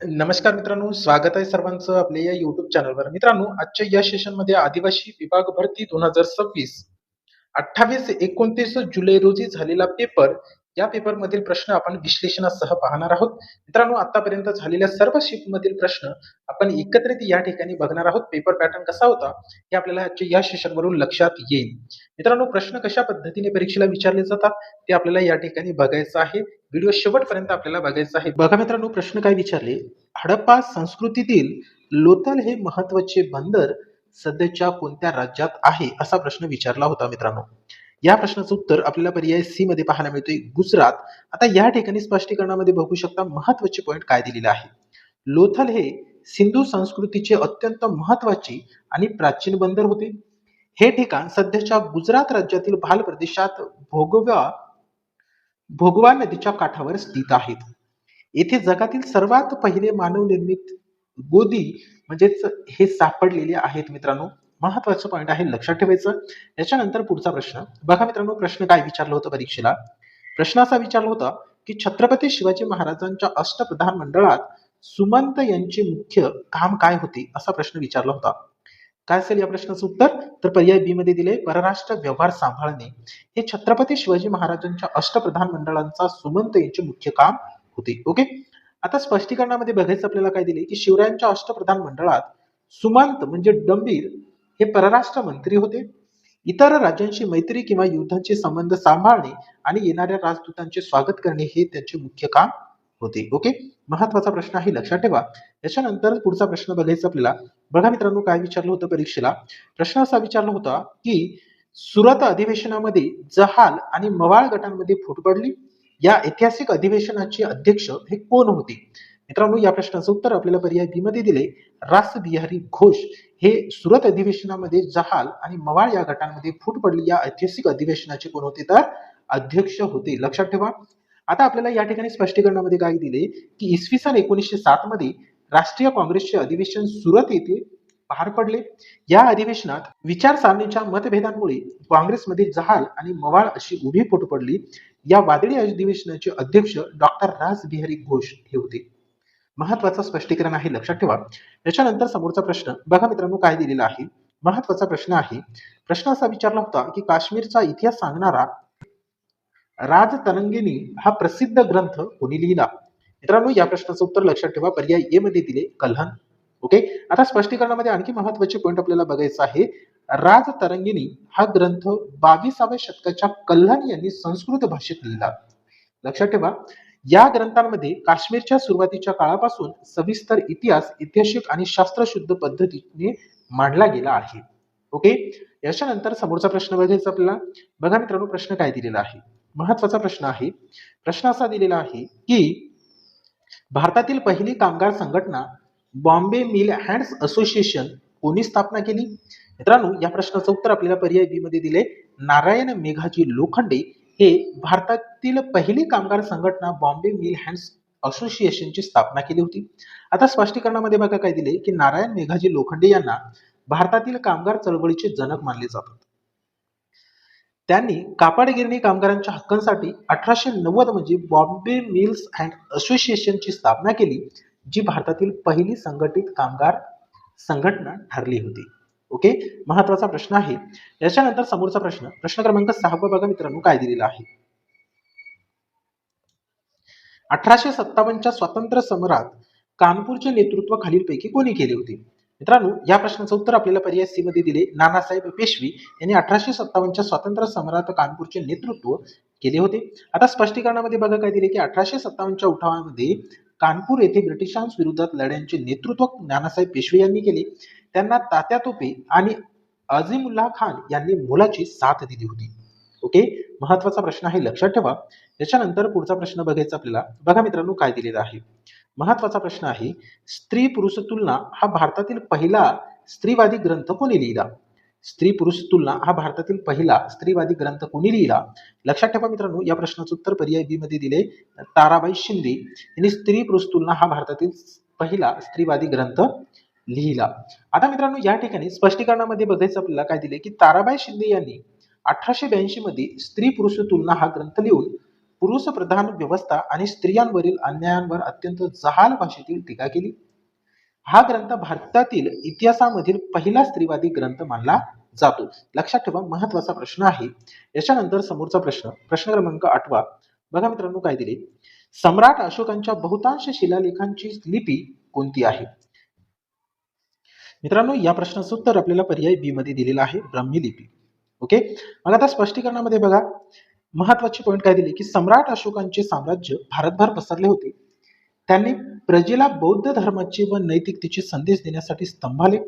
नमस्कार मित्रांनो, स्वागत आहे सर्वांचं आपल्या या YouTube चॅनलवर. मित्रांनो, आजच्या या सेशनमध्ये आदिवासी विभाग भरती 2026 28-29 जुलै रोजी झालेला पेपर, या पेपरमधील प्रश्न आपण विश्लेषणासह पाहणार आहोत. मित्रांनो, आतापर्यंत झालेल्या सर्व शिफ्टमधील प्रश्न आपण एकत्रित या ठिकाणी बघणार आहोत. पेपर पॅटर्न कसा होता हे आपल्याला आजच्या या सेशनवरून लक्षात येईल. मित्रांनो, प्रश्न कशा पद्धतीने परीक्षेला विचारले जातात ते आपल्याला या ठिकाणी बघायचं आहे. व्हिडिओ शेवटपर्यंत आपल्याला बघायचा आहे. बघा मित्रांनो, प्रश्न काय विचारले, हडप्पा संस्कृतीतील लोथल हे महत्वाचे बंदर सध्याच्या कोणत्या राज्यात आहे, असा प्रश्न विचारला होता मित्रांनो. या प्रश्नाचं उत्तर आपल्याला पर्याय सी मध्ये पाहायला मिळतोय, गुजरात. आता या ठिकाणी स्पष्टीकरणामध्ये बघू शकता महत्वाचे पॉइंट काय दिलेले आहे. लोथल हे सिंधू संस्कृतीचे अत्यंत महत्वाचे आणि प्राचीन बंदर होते. हे ठिकाण सध्याच्या गुजरात राज्यातील भाल प्रदेशात भोगवा नदीच्या काठावर स्थित आहेत. येथे जगातील सर्वात पहिले मानवनिर्मित गोदी म्हणजेच हे सापडलेले आहेत मित्रांनो. महत्वाचं पॉइंट आहे, लक्षात ठेवायचं. याच्यानंतर पुढचा प्रश्न बघा मित्रांनो, प्रश्न काय विचारलं होतं परीक्षेला. प्रश्न असा विचारला होता की छत्रपती शिवाजी महाराजांच्या अष्टप्रधान मंडळात सुमंत यांचे मुख्य काम काय होते, असा प्रश्न विचारला होता. काय असेल या प्रश्नाचं उत्तर, तर पर्याय बी मध्ये दिले, परराष्ट्र व्यवहार सांभाळणे. हे छत्रपती शिवाजी महाराजांच्या अष्टप्रधान मंडळांचा सुमंत यांचे मुख्य काम होते. ओके, आता स्पष्टीकरणामध्ये बघायचं आपल्याला काय दिले की शिवरायांच्या अष्टप्रधान मंडळात सुमंत म्हणजे डंबीर हे परराष्ट्र मंत्री होते. इतर राज्यांशी मैत्री किंवा युद्धाचे संबंध सांभाळणे आणि येणाऱ्या राजदूतांचे स्वागत करणे हे त्यांचे मुख्य काम होते. ओके, महत्वाचा प्रश्न आहे, लक्षात ठेवा. याच्यानंतर पुढचा प्रश्न बघायचा आपल्याला. बघा मित्रांनो, काय विचारलं होतं परीक्षेला. प्रश्न असा विचारला होता की सुरत अधिवेशनामध्ये जहाल आणि मवाळ गटांमध्ये फूट पडली. या ऐतिहासिक अधिवेशनाचे अध्यक्ष हे कोण होते? मित्रांनो, या प्रश्नाचं उत्तर आपल्याला पर्याय बी मध्ये दिले, रास बिहारी घोष हे सुरत अधिवेशनामध्ये जहाल आणि मवाळ या गटांमध्ये फूट पडली या ऐतिहासिक अधिवेशनाचे कोण होते, तर अध्यक्ष होते. लक्षात ठेवा. आता आपल्याला या ठिकाणी स्पष्टीकरणामध्ये काय दिले की इसवी सन 1907 मध्ये राष्ट्रीय काँग्रेसचे अधिवेशन सुरत येथे पार पडले. या अधिवेशनात विचारसरणीच्या मतभेदांमुळे काँग्रेसमध्ये जहाल आणि मवाळ अशी उभी फूट पडली. या वादळी अधिवेशनाचे अध्यक्ष डॉक्टर रास बिहारी घोष हे होते. महत्वाचं स्पष्टीकरण आहे, लक्षात ठेवा. याच्यानंतर समोरचा प्रश्न बघा मित्रांनो, काय दिलेला आहे. महत्वाचा प्रश्न आहे. प्रश्न असा विचारला होता की काश्मीरचा इतिहास सांगणारा राजतरंगिणी हा प्रसिद्ध ग्रंथ कोणी लिहिला? मित्रांनो, या प्रश्नाचं उत्तर लक्षात ठेवा, पर्याय ए मध्ये दिले, कल्हण. ओके, आता स्पष्टीकरणामध्ये आणखी महत्वाचे पॉइंट आपल्याला बघायचं आहे. राजतरंगिणी हा ग्रंथ 22व्या शतकाच्या कल्हण यांनी संस्कृत भाषेत लिहिला. लक्षात ठेवा. या ग्रंथांमध्ये काश्मीरच्या सुरुवातीच्या काळापासून सविस्तर इतिहास ऐतिहासिक आणि शास्त्रशुद्ध पद्धतीने मांडला गेला आहे. ओके, याच्यानंतर समोरचा प्रश्न बघायचा आपल्याला. बघा मित्रांनो, प्रश्न काय दिलेला आहे. महत्वाचा प्रश्न आहे. प्रश्न असा दिलेला आहे की भारतातील पहिली कामगार संघटना बॉम्बे मिल हँड्स असोसिएशन कोणी स्थापना केली? मित्रांनो, या प्रश्नाचं उत्तर आपल्याला पर्याय बी मध्ये दिले, नारायण मेघाजी लोखंडे हे भारतातील पहिली कामगार संघटना बॉम्बे मिल हँड्स असोसिएशनची स्थापना केली होती. आता स्पष्टीकरणामध्ये बघा काय दिले की नारायण मेघाजी लोखंडे यांना भारतातील कामगार चळवळीचे जनक मानले जातात. त्यांनी कापड गिरणी कामगारांच्या हक्कांसाठी 1890 मध्ये बॉम्बे मिल्स अँड असोसिएशनची स्थापना केली, जी भारतातील पहिली संघटित कामगार संघटना ठरली होती. ओके, महत्वाचा प्रश्न आहे. याच्यानंतर समोरचा प्रश्न, प्रश्न क्रमांक 6 बघा मित्रांनो, काय दिलेला आहे. 1857च्या स्वातंत्र्य समरात कानपूरचे नेतृत्व खालीलपैकी कोणी केले होते? मित्रांनो, या प्रश्नाचं उत्तर आपल्याला पर्याय सी मध्ये दिले, नानासाहेब पेशवे यांनी 1857च्या स्वातंत्र्य समरात कानपूरचे नेतृत्व केले होते. आता स्पष्टीकरणामध्ये बघा काय दिले की 1857च्या उठावामध्ये कानपूर येथे ब्रिटिशांविरोधात लढ्यांचे नेतृत्व नानासाहेब पेशवे यांनी केले. त्यांना तात्या तोपे आणि अझीमुल्ला खान यांनी मोलाची साथ दिली होती. ओके, महत्वाचा प्रश्न आहे, लक्षात ठेवा. याच्यानंतर पुढचा प्रश्न बघायचा आपल्याला. बघा मित्रांनो, काय दिलेला आहे. महत्वाचा प्रश्न आहे, स्त्री पुरुष तुलना हा भारतातील पहिला स्त्रीवादी ग्रंथ कोणी लिहिला? स्त्री पुरुष तुलना हा भारतातील पहिला स्त्रीवादी ग्रंथ कोणी लिहिला? लक्षात ठेवा मित्रांनो, या प्रश्नाचं उत्तर पर्याय बी मध्ये दिले, ताराबाई शिंदे यांनी स्त्री पुरुष तुलना हा भारतातील पहिला स्त्रीवादी ग्रंथ लिहिला. आता मित्रांनो, या ठिकाणी स्पष्टीकरणामध्ये बघायचं आपल्याला काय दिले की ताराबाई शिंदे यांनी 1882 मध्ये स्त्री पुरुष तुलना हा ग्रंथ लिहून पुरुष प्रधान व्यवस्था आणि स्त्रियांवरील अन्यायांवर अत्यंत जहाल भाषेतील टीका केली. हा ग्रंथ भारतातील इतिहासामधील पहिला स्त्रीवादी ग्रंथ मानला जातो. लक्षात ठेवा, महत्वाचा प्रश्न आहे. याच्यानंतर समोरचा प्रश्न, प्रश्न क्रमांक 8. बघा मित्रांनो काय दिले, सम्राट अशोकांच्या बहुतांश शिलालेखांची लिपी कोणती आहे? मित्रांनो या प्रश्नाचं उत्तर आपल्याला पर्याय बी मध्ये दिलेलं आहे, ब्राह्मी लिपी. ओके, मग आता स्पष्टीकरणामध्ये बघा महत्वाचे पॉइंट काय दिले की सम्राट अशोकांचे साम्राज्य भारतभर पसरले होते. त्यांनी प्रजेला बौद्ध धर्माचे व नैतिकतेचे संदेश देण्यासाठी स्तंभालेख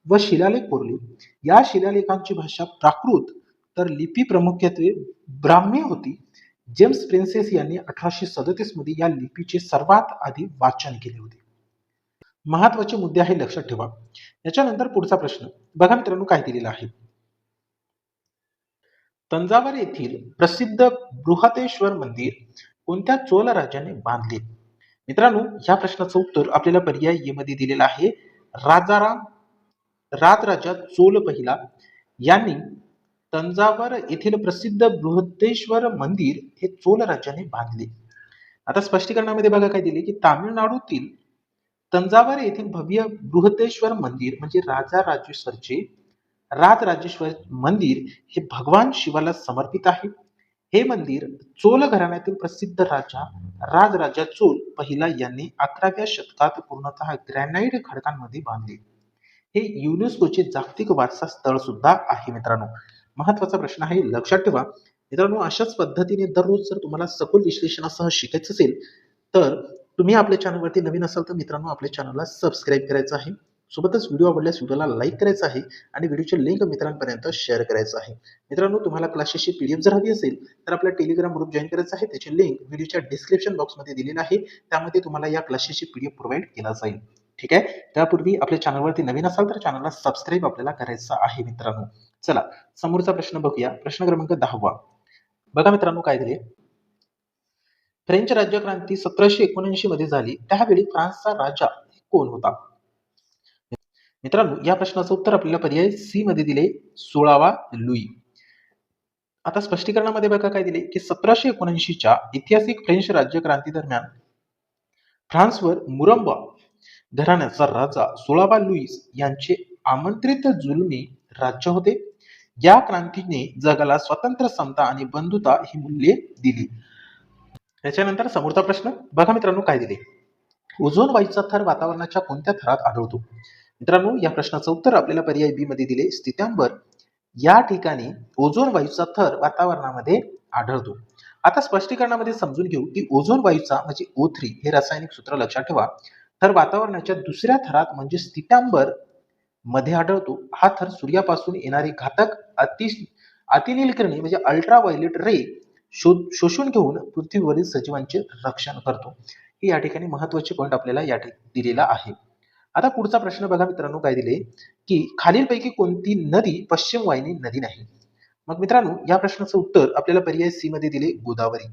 व शिलालेख कोरले. या शिलालेखांची भाषा प्राकृत तर लिपी प्रामुख्याने ब्राह्मी होती. जेम्स प्रिन्सेस यांनी 1837 मध्ये या लिपीचे सर्वात आधी वाचन केले होते. महत्वाचे मुद्दे आहे, लक्षात ठेवा. याच्यानंतर पुढचा प्रश्न बघा मित्रांनो काय दिलेला आहे, तंजावर येथील प्रसिद्ध बृहतेश्वर मंदिर कोणत्या चोल राजाने बांधले? मित्रांनो या प्रश्नाचं उत्तर आपल्याला पर्याय ए मध्ये दिलेला आहे, राजराजा चोल पहिला यांनी तंजावर येथील प्रसिद्ध बृहदेश्वर मंदिर हे चोल राजाने बांधले. आता स्पष्टीकरणामध्ये बघा काय दिले की तामिळनाडूतील तंजावर येथील भव्य बृहदेश्वर मंदिर म्हणजे राजराजेश्वर मंदिर हे भगवान शिवाला समर्पित आहे. हे मंदिर चोल घराण्यातील प्रसिद्ध राजराजा चोल पहिला यांनी 11व्या शतकात पूर्णतः ग्रॅनाइट खडकांमध्ये बांधले. हे युनेस्कोचे जागतिक वारसा स्थळ सुद्धा आहे. मित्रांनो महत्वाचा प्रश्न आहे, लक्षात ठेवा. मित्रांनो अशाच पद्धतीने दररोज जर तुम्हाला सखोल विश्लेषणासह शिकायचं असेल तर तुम्ही आपल्या चॅनलवरती नवीन असाल तर मित्रांनो आपल्या चॅनलला सबस्क्राईब करायचं आहे. सोबतच व्हिडिओ आवडल्यास व्हिडिओला लाईक करायचं आहे आणि व्हिडिओची लिंक मित्रांपर्यंत शेअर करायचं आहे. मित्रांनो तुम्हाला क्लासेसची पीडीएफ जर हवी असेल तर आपला टेलिग्राम ग्रुप जॉईन करायचा आहे. त्याची लिंक व्हिडिओच्या डिस्क्रिप्शन बॉक्समध्ये दिलेली आहे. त्यामध्ये तुम्हाला या क्लासेसची पीडीएफ प्रोव्हाइड केला जाईल. ठीक आहे, त्यापूर्वी आपल्या चॅनलवरती नवीन असाल तर चॅनलला सबस्क्राईब आपल्याला करायचं आहे. मित्रांनो चला समोरचा प्रश्न बघूया, प्रश्न क्रमांक 10. बघा मित्रांनो काय दिले, फ्रेंच राज्यक्रांती 1779 मध्ये झाली, त्यावेळी फ्रान्सचा राजा कोण होता? मित्रांनो या प्रश्नाचं उत्तर आपल्याला पर्याय सी मध्ये दिले, 16वा लुई. आता स्पष्टीकरणामध्ये बघा काय दिले की 1779च्या ऐतिहासिक फ्रेंच राज्यक्रांती दरम्यान फ्रान्सवर मुरंबा घराण्याचा राजा 16वा लुईस यांचे आमंत्रित जुलमी राज्य होते. या क्रांतीने जगाला स्वातंत्र्य, समता आणि बंधुता ही मूल्ये दिली. त्याच्यानंतर समोरचा प्रश्न बघा मित्रांनो काय दिले, ओझोन वायूचा थर वातावरणाच्या कोणत्या थरात आढळतो? मित्रांनो या प्रश्नाचं उत्तर आपल्याला पर्याय बी मध्ये दिले, स्थित्यांबर या ठिकाणी ओझोन वायूचा थर वातावरणामध्ये आढळतो. आता स्पष्टीकरणामध्ये समजून घेऊ की ओझोन वायूचा म्हणजे O3 हे रासायनिक सूत्र लक्षात ठेवा. थर वातावरणाच्या दुसऱ्या थरात म्हणजे स्थित्यांबर मध्ये आढळतो. हा थर सूर्यापासून येणारी घातक अतिनील किरणे म्हणजे अल्ट्राव्हायोलेट रे शोषून घेऊन पृथ्वीवरील सजीवांचे रक्षण करतो. हे या ठिकाणी महत्वाचे पॉइंट आपल्याला या ठिकाणी दिलेला आहे. आता पुढचा प्रश्न बघा मित्रांनो काय दिले की खालीलपैकी कोणती नदी पश्चिम वाहिनी नदी नाही? मग मित्रांनो या प्रश्नाचं उत्तर आपल्याला पर्याय सी मध्ये दिले, गोदावरी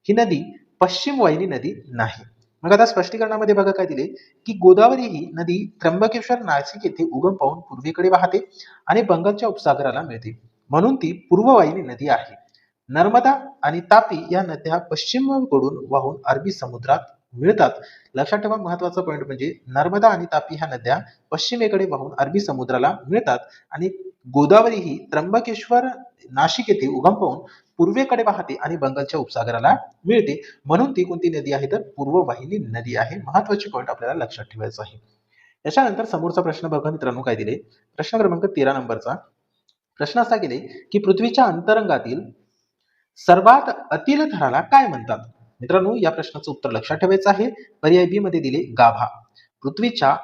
ही नदी पश्चिम वाहिनी नदी नाही. मग आता स्पष्टीकरणामध्ये बघा काय दिले की गोदावरी ही नदी त्र्यंबकेश्वर नाशिक येथे उगम पावून पूर्वेकडे वाहते आणि बंगालच्या उपसागराला मिळते, म्हणून ती पूर्ववाहिनी नदी आहे. नर्मदा आणि तापी या नद्या पश्चिमेकडून वाहून अरबी समुद्रात मिळतात. लक्षात ठेवा महत्वाचा पॉइंट म्हणजे नर्मदा आणि तापी ह्या नद्या पश्चिमेकडे वाहून अरबी समुद्राला मिळतात आणि गोदावरी ही त्र्यंबकेश्वर नाशिक येथे उगम पावून पूर्वेकडे वाहते आणि बंगालच्या उपसागराला मिळते, म्हणून ती कोणती नदी आहे तर पूर्ववाहिनी नदी आहे. महत्वाचे पॉइंट आपल्याला लक्षात ठेवायचं आहे. याच्यानंतर समोरचा प्रश्न बघा मित्रांनो काय दिले, प्रश्न क्रमांक 13 नंबरचा प्रश्न असा केले की पृथ्वीच्या अंतरंगातील सर्वात अतिल थराला काय म्हणतात? मित्रांनो या प्रश्नाचं उत्तर लक्षात ठेवायचं आहे, पर्याय बी मध्ये दिले, गाभा. पृथ्वीच्या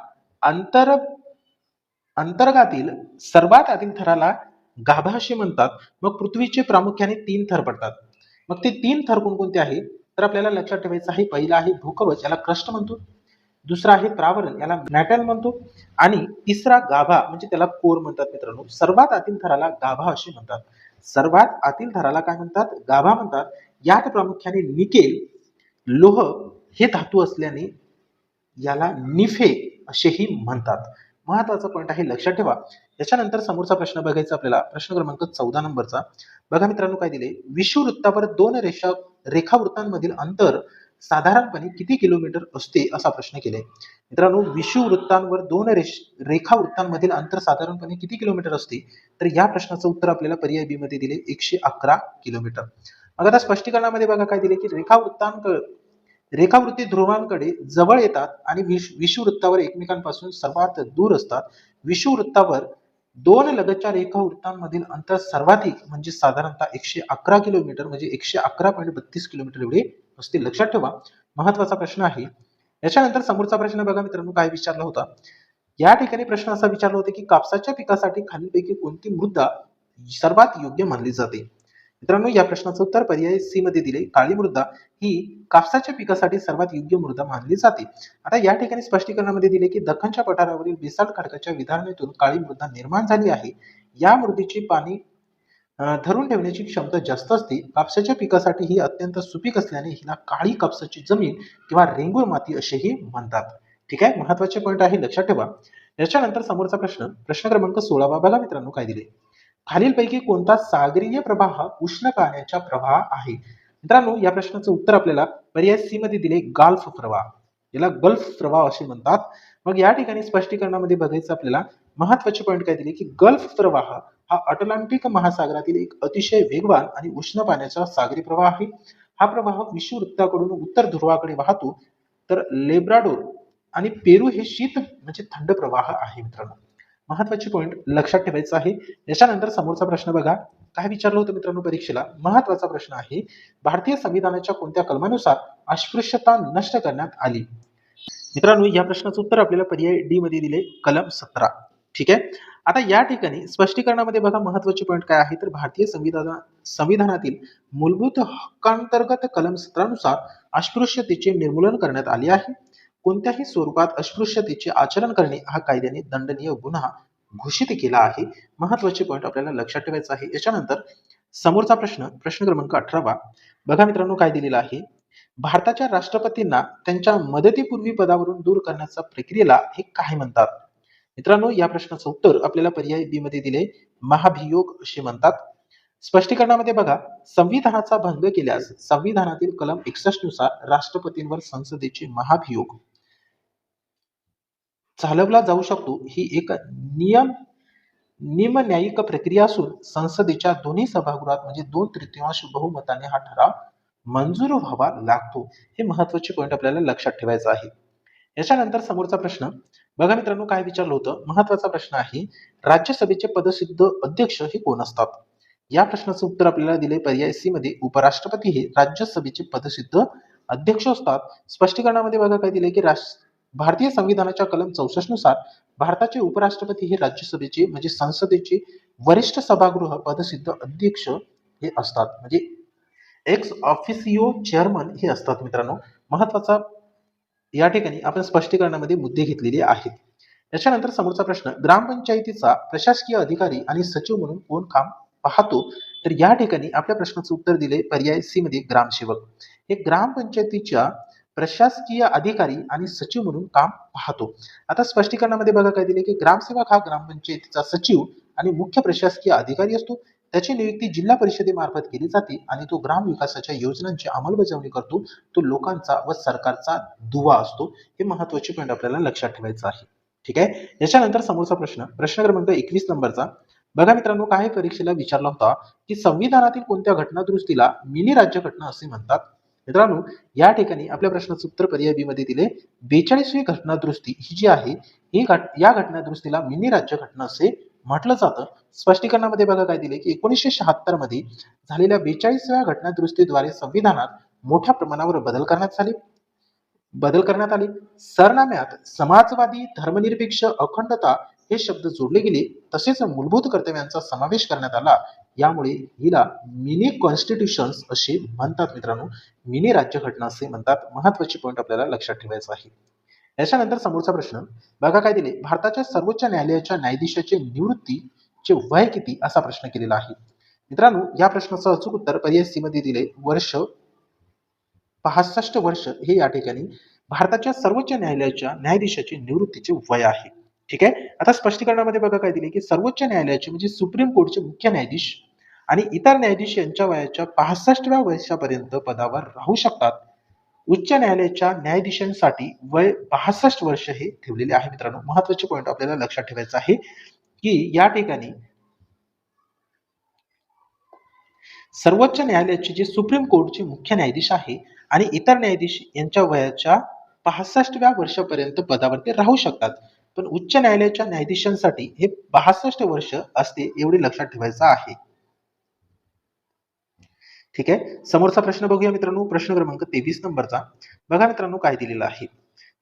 अंतर्गातील सर्वात आतील थराला गाभा असे म्हणतात. मग पृथ्वीचे प्रामुख्याने 3 थर पडतात. मग ते 3 थर कोणकोणते आहेत तर आपल्याला लक्षात ठेवायचं आहे, पहिला आहे भूकवच याला क्रस्ट म्हणतो, दुसरा आहे प्रावरण याला मॅटल म्हणतो आणि तिसरा गाभा म्हणजे त्याला कोर म्हणतात. मित्रांनो सर्वात आतील थराला गाभा असे म्हणतात. सर्वात आतील थराला काय म्हणतात? गाभा म्हणतात. यात प्रामुख्याने निकेल लोह हे धातू असल्याने याला निफे असेही म्हणतात. महत्वाचा पॉईंट आहे, लक्षात ठेवा. याच्यानंतर समोरचा प्रश्न बघायचा आपल्याला, प्रश्न क्रमांक 14 नंबरचा. बघा मित्रांनो काय दिले, विषुववृत्तावर दोन रेखावृत्तांमधील अंतर साधारणपणे किती किलोमीटर असते असा प्रश्न केलाय. मित्रांनो, विषुववृत्तांवर दोन रेखावृत्तांमधील अंतर साधारणपणे किती किलोमीटर असते, तर या प्रश्नाचं उत्तर आपल्याला पर्याय बी मध्ये दिले 111 किलोमीटर. मग आता स्पष्टीकरणामध्ये बघा काय दिले, की रेखावृत्ती ध्रुवांकडे जवळ येतात आणि विषुववृत्तावर एकमेकांपासून सर्वात दूर असतात. विषुववृत्तावर दोन लगतच्या रेखावृत्तांमधील अंतर सर्वाधिक म्हणजे साधारणतः 111 किलोमीटर म्हणजे 111.32 किलोमीटर एवढे असते. लक्षात ठेवा, महत्वाचा प्रश्न आहे. याच्यानंतर समोरचा प्रश्न बघा मित्रांनो काय विचारला होता. या ठिकाणी प्रश्न असा विचारला होता की कापसाच्या पिकासाठी खालीलपैकी कोणती मृदा सर्वात योग्य मानली जाते. मित्रांनो, या प्रश्नाचं उत्तर पर्याय सी मध्ये दिले, काळी मृदा ही कापसाच्या पिकासाठी सर्वात योग्य मृदा मानली जाते. आता या ठिकाणी स्पष्टीकरणामध्ये दिले की दख्खनच्या पठारावरील बेसाल्ट खडकाच्या विधारणेतून काळी मृदा निर्माण झाली आहे. या मृदेची पाणी धरून ठेवण्याची क्षमता जास्त असते. कापसाच्या पिकासाठी ही अत्यंत सुपीक असल्याने हिला काळी कापसाची जमीन किंवा रेंगूळ माती असेही म्हणतात. ठीक आहे, महत्वाचे पॉईंट आहे, लक्षात ठेवा. याच्यानंतर समोरचा प्रश्न क्रमांक 16 बघा मित्रांनो काय दिले, खालीलपैकी कोणता सागरीय प्रवाह उष्ण पाण्याचा प्रवाह आहे. मित्रांनो, या प्रश्नाचं उत्तर आपल्याला पर्याय सी मध्ये दिले, गाल्फ प्रवाह. याला गल्फ प्रवाह असे म्हणतात. मग या ठिकाणी स्पष्टीकरणामध्ये बघायचं आपल्याला, महत्वाचे पॉईंट काय दिले, की गल्फ प्रवाह हा अटलांटिक महासागरातील एक अतिशय वेगवान आणि उष्ण पाण्याचा सागरी प्रवाह आहे. हा प्रवाह विषुववृत्ताकडून उत्तर ध्रुवाकडे वाहतो, तर लेब्राडोर आणि पेरू हे शीत म्हणजे थंड प्रवाह आहे. मित्रांनो, महत्वाचे पॉईंट लक्षात ठेवायचं आहे. याच्यानंतर समोरचा प्रश्न बघा काय विचारलं होतं मित्रांनो परीक्षेला, महत्वाचा प्रश्न आहे, भारतीय संविधानाच्या कोणत्या कलमानुसार अस्पृश्यता नष्ट करण्यात आली. मित्रांनो, या प्रश्नाचं उत्तर आपल्याला पर्याय डी मध्ये दिले, कलम 17. ठीक आहे. आता या ठिकाणी स्पष्टीकरणामध्ये बघा महत्वाचे पॉईंट काय आहे, तर भारतीय संविधानातील मूलभूत हक्कांतर्गत कलम 17 नुसार अस्पृश्यतेचे निर्मूलन करण्यात आले आहे. कोणत्याही स्वरूपात अस्पृश्यतेचे आचरण करणे हा कायद्याने दंडनीय गुन्हा घोषित केला आहे. महत्वाचे पॉईंट आपल्याला लक्षात ठेवायचा आहे. याच्यानंतर समोरचा प्रश्न क्रमांक 18 बघा मित्रांनो काय दिलेला आहे, भारताच्या राष्ट्रपतींना त्यांच्या मदतीपूर्वी पदावरून दूर करण्याच्या प्रक्रियेला हे काय म्हणतात. मित्रांनो, या प्रश्नाचं उत्तर आपल्याला पर्याय बी मध्ये दिले, महाभियोग असे म्हणतात. स्पष्टीकरणामध्ये बघा, संविधानाचा भंग केल्यास संविधानातील कलम 61 नुसार राष्ट्रपतींवर संसदेचे महाभियोग चालवला जाऊ शकतो. ही एक निमन्यायिक प्रक्रिया असून संसदेच्या दोन्ही सभागृहात म्हणजे 2/3 बहुमताने हा ठराव मंजूर व्हावा लागतो. हे महत्वाचे पॉईंट आपल्याला लक्षात ठेवायचं आहे. याच्यानंतर समोरचा प्रश्न बघा मित्रांनो काय विचारलं होतं, महत्वाचा प्रश्न आहे, राज्यसभेचे पदसिद्ध अध्यक्ष हे कोण असतात. या प्रश्नाचं उत्तर आपल्याला दिले पर्याय सी मध्ये, उपराष्ट्रपती हे राज्यसभेचे पदसिद्ध अध्यक्ष असतात. स्पष्टीकरणामध्ये बघा काय दिले, की भारतीय संविधानाच्या कलम 64 नुसार भारताचे उपराष्ट्रपती हे राज्यसभेचे म्हणजे संसदेचे वरिष्ठ सभागृह पदसिद्ध अध्यक्ष हे असतात, म्हणजे एक्स ऑफिसियो चेअरमन हे असतात. मित्रांनो, महत्वाचा या ठिकाणी आपण स्पष्टीकरणामध्ये मुद्दे घेतलेले आहेत. याच्यानंतर समोरचा प्रश्न, ग्रामपंचायतीचा प्रशासकीय अधिकारी आणि सचिव म्हणून कोण काम पाहतो. तर या ठिकाणी आपल्या प्रश्नाचं उत्तर दिले पर्याय सी मध्ये, ग्रामसेवक. हे ग्रामपंचायतीच्या प्रशासकीय अधिकारी आणि सचिव म्हणून काम पाहतो. आता स्पष्टीकरणामध्ये बघा काय दिले, की ग्रामसेवक हा ग्रामपंचायतीचा सचिव आणि मुख्य प्रशासकीय अधिकारी असतो. त्याची नियुक्ती जिल्हा परिषदेमार्फत केली जाते आणि तो ग्राम विकासाच्या योजनांची अंमलबजावणी करतो. तो लोकांचा व सरकारचा दुवा असतो. हे महत्वाचे पॉईंट आपल्याला लक्षात ठेवायचं आहे. ठीक आहे. याच्यानंतर समोरचा प्रश्न क्रमांक 21 नंबरचा बघा मित्रांनो काय परीक्षेला विचारला होता, की संविधानातील कोणत्या घटना दुरुस्तीला मिनी राज्यघटना असे म्हणतात. मित्रांनो, या ठिकाणी आपल्या प्रश्नाचं उत्तर पर्याय बी मध्ये दिले, 42वी घटना दुरुस्ती ही जी आहे या घटना दुरुस्तीला मिनी राज्यघटना असे म्हटलं जातं. स्पष्टीकरणामध्ये बघा काय दिले, की 1976 मध्ये झालेल्या 42व्या घटना दुरुस्तीद्वारे संविधानात मोठ्या प्रमाणावर बदल करण्यात आले. सरनाम्यात समाजवादी, धर्मनिरपेक्ष, अखंडता हे शब्द जोडले गेले. तसेच मूलभूत कर्तव्यांचा समावेश करण्यात आला. यामुळे हिला मिनी कॉन्स्टिट्यूशन असे म्हणतात. मित्रांनो, मिनी राज्यघटना असे म्हणतात. महत्वाचे पॉईंट आपल्याला लक्षात ठेवायचा आहे. याच्यानंतर समोरचा प्रश्न बघा काय दिले, भारताच्या सर्वोच्च न्यायालयाच्या न्यायाधीशाचे निवृत्तीचे वय किती असा प्रश्न केलेला आहे. मित्रांनो, या प्रश्नाचं अचूक उत्तर पर्याय सी मध्ये दिले, 65 वर्ष हे या ठिकाणी भारताच्या सर्वोच्च न्यायालयाच्या न्यायाधीशाचे निवृत्तीचे वय आहे. ठीक आहे. आता स्पष्टीकरणामध्ये बघा काय दिले की सर्वोच्च न्यायालयाचे म्हणजे सुप्रीम कोर्टचे मुख्य न्यायाधीश आणि इतर न्यायाधीश यांच्या वयाच्या 65व्या वर्षापर्यंत पदावर राहू शकतात. उच्च न्यायालयाच्या न्यायाधीशांसाठी वय 62 वर्ष हे ठेवलेले आहे. मित्रांनो, महत्वाचे पॉईंट आपल्याला लक्षात ठेवायचं आहे की या ठिकाणी सर्वोच्च न्यायालयाचे जे सुप्रीम कोर्टचे मुख्य न्यायाधीश आहे आणि इतर न्यायाधीश यांच्या वयाच्या 65व्या वर्षापर्यंत पदावरती राहू शकतात. पण उच्च न्यायालयाच्या न्यायाधीशांसाठी हे 62 वर्ष असते, एवढे लक्षात ठेवायचं आहे. ठीक आहे, समोरचा प्रश्न बघूया मित्रांनो. प्रश्न क्रमांक 23 नंबरचा बघा मित्रांनो काय दिलेला आहे.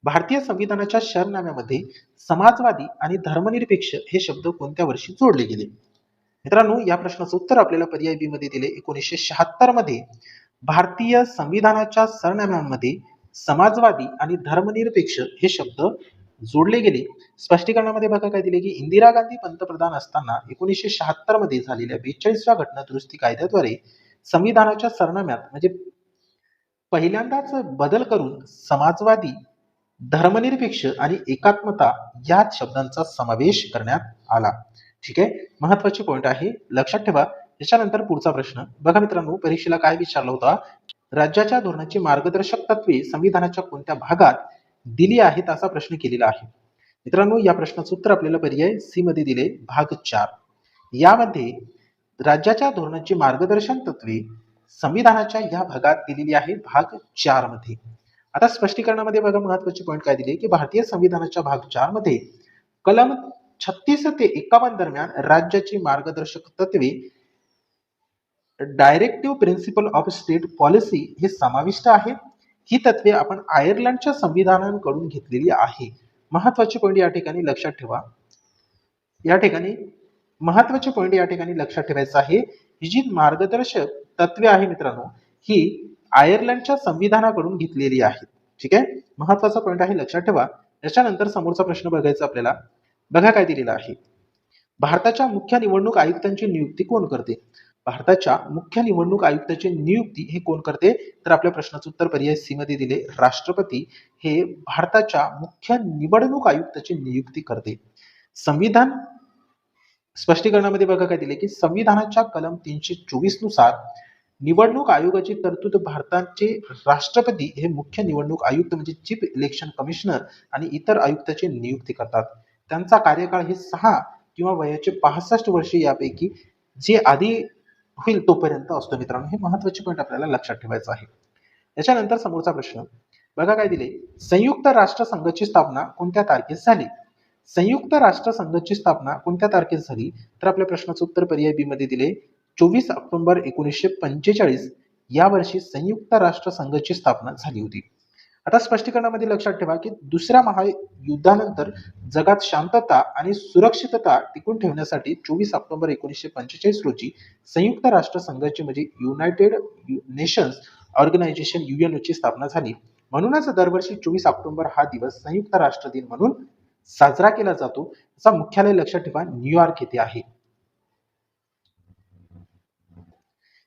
भारतीय संविधानाच्या शरनाम्यामध्ये समाजवादी आणि धर्मनिरपेक्ष हे शब्द कोणत्या वर्षी जोडले गेले? मित्रांनो, या प्रश्नाचं उत्तर आपल्याला पर्याय बी मध्ये दिले. 1976 मध्ये भारतीय संविधानाच्या सरनाम्यामध्ये समाजवादी आणि धर्मनिरपेक्ष हे शब्द जोडले गेले. स्पष्टीकरणामध्ये बघा काय दिले की इंदिरा गांधी पंतप्रधान असताना 1976 मध्ये झालेल्या 42व्या घटना दुरुस्ती कायद्याद्वारे संविधानाच्या सरनाम्यात म्हणजे पहिल्यांदाच बदल करून समाजवादी, धर्मनिरपेक्ष आणि एकात्मता या शब्दांचा समावेश करण्यात आला. ठीक आहे, महत्वाची पॉइंट आहे, लक्षात ठेवा. त्याच्यानंतर पुढचा प्रश्न बघा मित्रांनो, परीक्षेला काय विचारला होता, राज्याच्या धोरणाची मार्गदर्शक तत्वे संविधानाच्या कोणत्या भागात दिली आहेत असा प्रश्न केलेला आहे. मित्रांनो, या प्रश्नाचं उत्तर आपल्याला पर्याय सी मध्ये दिले, भाग 4. यामध्ये राज्याच्या धोरणाची मार्गदर्शन तत्वे संविधानाच्या या भागात दिलेली आहे, भाग 4 मध्ये. आता स्पष्टीकरणामध्ये बघा महत्वाचे पॉइंट काय दिले की भारतीय संविधानाच्या भाग 4 मध्ये कलम 36 ते 51 दरम्यान राज्याची मार्गदर्शक तत्वे directive principle of state policy हे समाविष्ट आहेत. ही तत्वे आपण आयर्लंडच्या संविधानाकडून घेतलेली आहे. महत्वाचे पॉइंट या ठिकाणी लक्षात ठेवा. या ठिकाणी महत्वाचे पॉइंट या ठिकाणी लक्षात ठेवायचं आहे. ही जी मार्गदर्शक तत्वे आहे मित्रांनो, ही आयर्लंडच्या संविधानाकडून घेतलेली आहे. ठीक आहे, महत्वाचा पॉइंट आहे, लक्षात ठेवा. याच्यानंतर समोरचा प्रश्न बघायचा आपल्याला. बघा काय दिलेला आहे. भारताच्या मुख्य निवडणूक आयुक्तांची नियुक्ती कोण करते? भारताच्या मुख्य निवडणूक आयुक्ताची नियुक्ती हे कोण करते? तर आपल्या प्रश्नाचं उत्तर पर्याय सी मध्ये दिले, राष्ट्रपती हे भारताच्या मुख्य निवडणूक आयुक्ताची नियुक्ती करते. संविधान स्पष्टीकरणामध्ये बघा काय दिले की संविधानाच्या कलम 324 नुसार निवडणूक आयोगाची तरतूद भारताचे राष्ट्रपती हे मुख्य निवडणूक आयुक्त म्हणजे चीफ इलेक्शन कमिशनर आणि इतर आयुक्ताची नियुक्ती करतात. त्यांचा कार्यकाळ हे 6 किंवा वयाचे 65 वर्षे यापैकी जे आधी होईल तोपर्यंत असतो. मित्रांनो, हे महत्वाचे पॉईंट आपल्याला लक्षात ठेवायचं आहे. याच्यानंतर समोरचा प्रश्न बघा काय दिले. संयुक्त राष्ट्र संघाची स्थापना कोणत्या तारखेत झाली? संयुक्त राष्ट्र संघाची स्थापना कोणत्या तारखेत झाली? तर आपल्या प्रश्नाचं उत्तर पर्याय बी मध्ये दिले, 24 ऑक्टोबर 1945 या वर्षी संयुक्त राष्ट्र संघाची स्थापना झाली होती. आता स्पष्टीकरणामध्ये लक्षात ठेवा की दुसऱ्या महायुद्धानंतर जगात शांतता आणि सुरक्षितता टिकून ठेवण्यासाठी 24 ऑक्टोबर 1945 रोजी संयुक्त राष्ट्र संघाची म्हणजे युनायटेड नेशन्स ऑर्गनायझेशन UNO ची स्थापना झाली. म्हणूनच दरवर्षी 24 ऑक्टोबर हा दिवस संयुक्त राष्ट्र दिन म्हणून साजरा केला जातो. त्याचा मुख्यालय लक्षात ठेवा न्यूयॉर्क येथे आहे.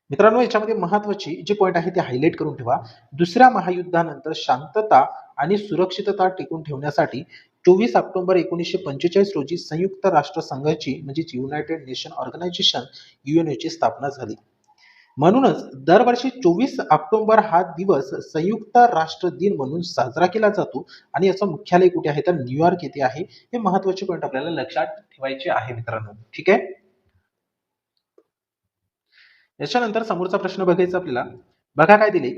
मित्रांनो, याच्यामध्ये महत्वाची जे पॉइंट आहे ते हायलाइट करून ठेवा. दुसऱ्या महायुद्धानंतर शांतता आणि सुरक्षितता टिकून ठेवण्यासाठी 24 ऑक्टोबर 1945 रोजी संयुक्त राष्ट्र संघाची म्हणजे युनायटेड नेशन ऑर्गनायझेशन UNO ची स्थापना झाली. म्हणूनच दरवर्षी 24 ऑक्टोबर हा दिवस संयुक्त राष्ट्र दिन म्हणून साजरा केला जातो आणि याचं मुख्यालय कुठे आहे तर न्यूयॉर्क येथे आहे. हे महत्वाचे पॉइंट आपल्याला लक्षात ठेवायचे आहे मित्रांनो. ठीक आहे, याच्यानंतर समोरचा प्रश्न बघायचा आपल्याला. बघा काय दिले.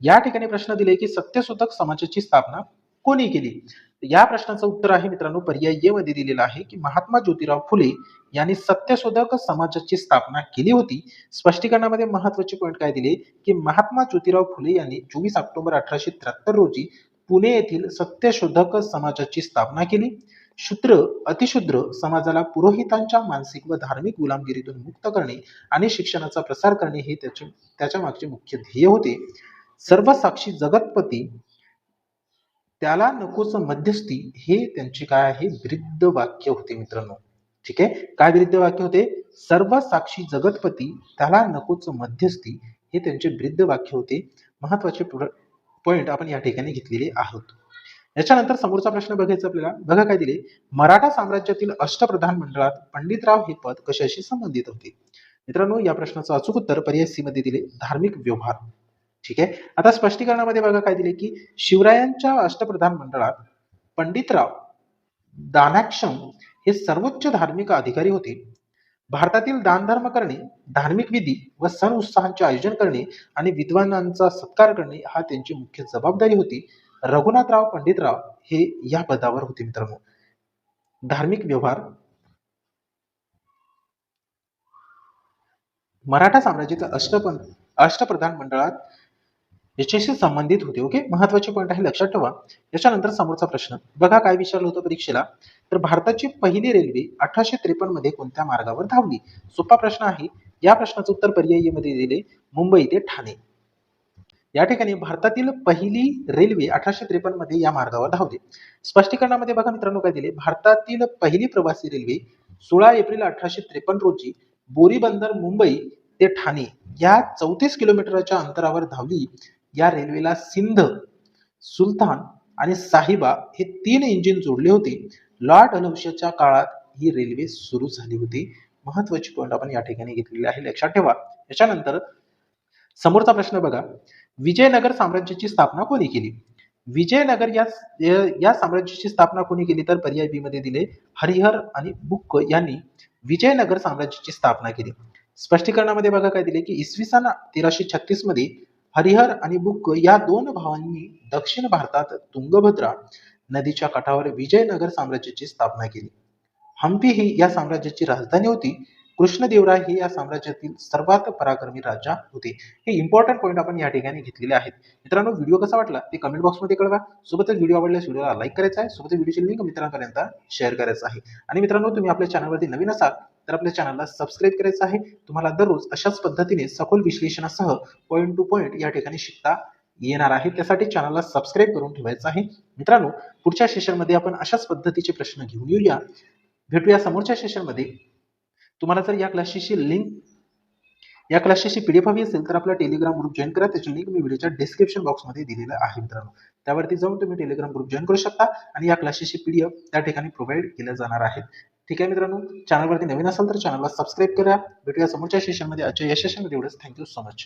या ठिकाणी प्रश्न दिले की सत्यशोधक समाजाची स्थापना कोणी केली? या प्रश्नाचं उत्तर आहे मित्रांनो पर्याय ए मध्ये दिलेला आहे की महात्मा ज्योतिराव फुले यांनी सत्यशोधक समाजाची स्थापना केली होती. स्पष्टीकरणामध्ये महत्वाचे पॉइंट काय दिले की महात्मा ज्योतिराव फुले यांनी 24 ऑक्टोबर 1873 रोजी पुणे येथील सत्यशोधक समाजाची स्थापना केली. शूद्र अतिशूद्र समाजाला पुरोहितांच्या मानसिक व धार्मिक गुलामगिरीतून मुक्त करणे आणि शिक्षणाचा प्रसार करणे हे त्याच्या मागचे मुख्य ध्येय होते. सर्व साक्षी जगतपती त्याला नकोच मध्यस्थी हे त्यांचे काय आहे ब्रीद वाक्य होते मित्रांनो. ठीक आहे, काय ब्रीद वाक्य होते? सर्व साक्षी जगतपती त्याला नकोच मध्यस्थी हे त्यांचे ब्रीद वाक्य होते. महत्वाचे पॉइंट आपण या ठिकाणी घेतलेले आहोत. याच्यानंतर समोरचा प्रश्न बघायचा आपल्याला. बघा काय दिले, मराठा साम्राज्यातील अष्टप्रधान मंडळात पंडितराव हे पद कशाशी संबंधित होते? मित्रांनो, या प्रश्नाचं अचूक उत्तर पर्याय सी मध्ये दिले, धार्मिक व्यवहार. ठीक आहे. आता स्पष्टीकरणामध्ये बघा काय दिले, की शिवरायांच्या अष्टप्रधान मंडळात पंडितराव दानाक्षम हे सर्वोच्च धार्मिक अधिकारी होते. भारतातील दानधर्म करणे, धार्मिक विधी व सण उत्साहांचे आयोजन करणे आणि विद्वानांचा सत्कार करणे हा त्यांची मुख्य जबाबदारी होती. रघुनाथराव पंडितराव हे या पदावर होते मित्रांनो. धार्मिक व्यवहार मराठा साम्राज्याच्या अष्टप्रधान मंडळात याच्याशी संबंधित होते. ओके, महत्वाचे पॉईंट आहे, लक्षात ठेवा. याच्यानंतर समोरचा प्रश्न बघा काय विचारलं होतं परीक्षेला. तर भारताची पहिली रेल्वे 1853 मध्ये कोणत्या मार्गावर धावली? सोपा प्रश्न आहे. या प्रश्नाचं उत्तर पर्यायी मध्ये दिले, मुंबई ते ठाणे. या ठिकाणी भारतातील पहिली रेल्वे 1853 मध्ये या मार्गावर धावली. स्पष्टीकरणामध्ये बघा मित्रांनो काय दिले, भारतातील पहिली प्रवासी रेल्वे 16 एप्रिल 1853 रोजी बोरी बंदर मुंबई ते ठाणे या 34 किलोमीटरच्या अंतरावर धावली. या रेल्वेला सिंध, सुलतान आणि साहिबा हे 3 इंजिन जोडले होते. लॉर्ड डलहौसीच्या काळात ही रेल्वे सुरू झाली होती. महत्वाची पॉईंट आपण या ठिकाणी घेतलेली आहे, लक्षात ठेवा. याच्यानंतर समोरचा प्रश्न बघा, विजयनगर साम्राज्याची स्थापना कोणी केली? विजयनगर या साम्राज्याची स्थापना कोणी केली? तर पर्याय बी मध्ये दिले, हरिहर आणि बुक्क यांनी विजयनगर साम्राज्याची स्थापना केली. स्पष्टीकरणामध्ये बघा काय दिले, की इसवी सन 1336 मध्ये हरिहर आणि बुक्क या 2 भावांनी दक्षिण भारतात तुंगभद्रा नदीच्या काठावर विजयनगर साम्राज्याची स्थापना केली. हम्पी ही या साम्राज्याची राजधानी होती. कृष्णदेवराय हे या साम्राज्यातील सर्वात पराक्रमी राजा होते. हे इम्पॉर्टंट पॉईंट आपण या ठिकाणी घेतलेले आहेत. मित्रांनो, व्हिडिओ कसा वाटला ते कमेंट बॉक्समध्ये कळवा. सोबतच व्हिडिओ आवडल्यास व्हिडिओला लाईक करायचा आहे, सोबतच व्हिडिओची लिंक मित्रांपर्यंत शेअर करायचं आहे. आणि मित्रांनो, तुम्ही आपल्या चॅनलवरती नवीन असाल तर आपल्या चॅनलला सबस्क्राईब करायचं आहे. तुम्हाला दररोज अशाच पद्धतीने सखोल विश्लेषणासह पॉईंट टू पॉईंट या ठिकाणी शिकता येणार आहे. त्यासाठी चॅनलला सबस्क्राईब करून ठेवायचं आहे. मित्रांनो, पुढच्या सेशनमध्ये आपण अशाच पद्धतीचे प्रश्न घेऊन येऊया. भेटूया समोरच्या सेशनमध्ये. तुम्हाला जर या क्लासची पीडीएफ हवी असेल तर आपला टेलिग्राम ग्रुप जॉईन करा. त्याची लिंक मी व्हिडिओच्या डिस्क्रिप्शन बॉक्समध्ये दिलेलं आहे मित्रांनो. त्यावरती जाऊन तुम्ही टेलिग्राम ग्रुप जॉईन करू शकता आणि या क्लासची पीडीएफ त्या ठिकाणी प्रोव्हाइड केल्या जाणार आहेत. ठीक आहे मित्रांनो, चॅनलवरती नवीन असाल तर चॅनलला सबस्क्राईब करा. भेटूया समोरच्या सेशनमध्ये. आजच्या या सेशनमध्ये एवढंच. Thank you so much.